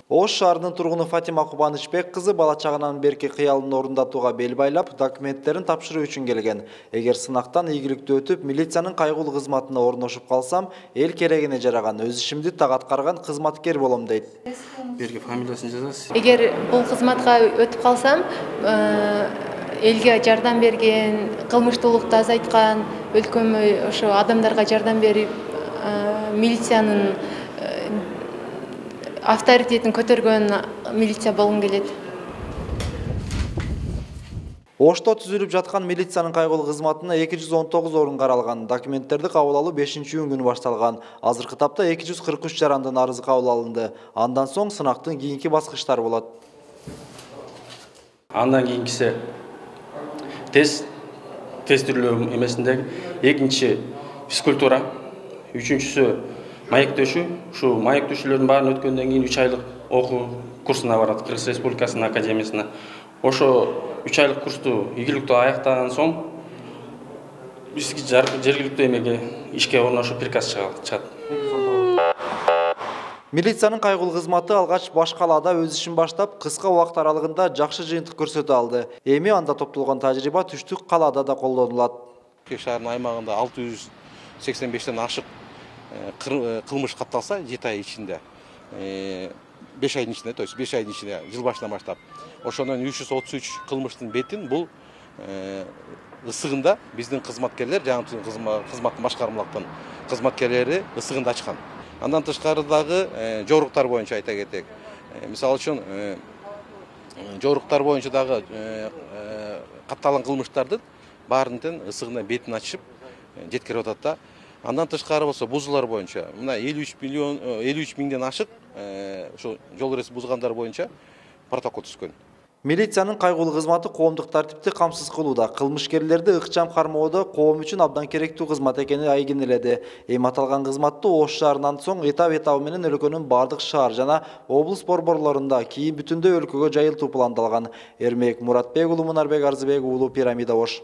Ош шаарынын тургуну Фатима Кубанычбек кызы бала чагынан берки кыялын орундатууга бел байлап, документтерин тапшыруу үчүн келген. Эгер сынактан ийгиликтүү өтүп, милициянын кайгылуу кызматына орношуп калсам, эл керегине жараган, өз ишимди так аткарган кызматкер болом дейт. Берги фамилиясын жазасыз. Эгер бул кызматка өтүп калсам, элге жардам берген, кылмыштуулукту азайткан, өлкөмө ошо адамдарга жардам берип, милициянын авторитетин көтөргөн милиция болгум келет. Ошто түзүлүп жаткан милициянын кайгылуу кызматына 219 орун каралган. Документтерди кабыл алуу 5-июнь күнү башталган. Азыркы тапта 243 жарандын арызы кабыл алынды. Андан соң сынактын кийинки баскычтары болот. Андан кийинкиси тестирлөө эмесинде экинчи физкультура, үчүнчүсү маек төшүү. Ушу маек төшүүлөрдүн баарын өткөндөн кийин 3 айлык окуу курсуна барат Кыргыз Республикасынын академиясына. Ошо 3 айлык курсту ийгиликтүү аяктаган соң бизге жергиликтүү эмеге ишке орношуп приказ чыгат. Милициянын кайгылуу кызматы алгач баш калаада өз ишин баштап, кыска убакыт аралыгында жакшы жыйынтык көрсөтө алды. Эми анда топтолгон тажрыйба түштүк калаада да колдонулат. Шаардын аймагында 685ден ашык кылмыш катталса 7 ай ичинде, 5 айдын ичинде, то есть 5 айдын ичинде жыл башынан баштап, ошондон 333 кылмыштын бетин бул ысыгында биздин кызматкерлер, жаңы кызматтын башкармалыктын кызматкерлери ысыгында ачкан. Андан тышкары дагы жоруктар боюнча айта кетек. Мисалы үчүн жоруктар боюнча дагы катталган кылмыштардын баарынын ысыгына бетин ачып жеткирип атат да. Андан тышкары болсо бузуулар боюнча мына 53 миңден ашык ошо жол эресин бузгандар боюнча протокол түзгөн. Милициянын кайгылуу кызматы коомдук тартипти камсыз кылууда, кылмышкерлерди ыкчам кармоодо коом үчүн абдан керектүү кызмат экени айгинеледи. Эми аталган кызматты Ош шаарынан соң этап менен өлкөнүн бардык шаар жана облус борборлорунда, кийин бүтүндөй өлкөгө жайылтуу пландалган. Эрмек Муратбек уулу, Мунарбек Арзыбек уулу, Пирамида, Ош.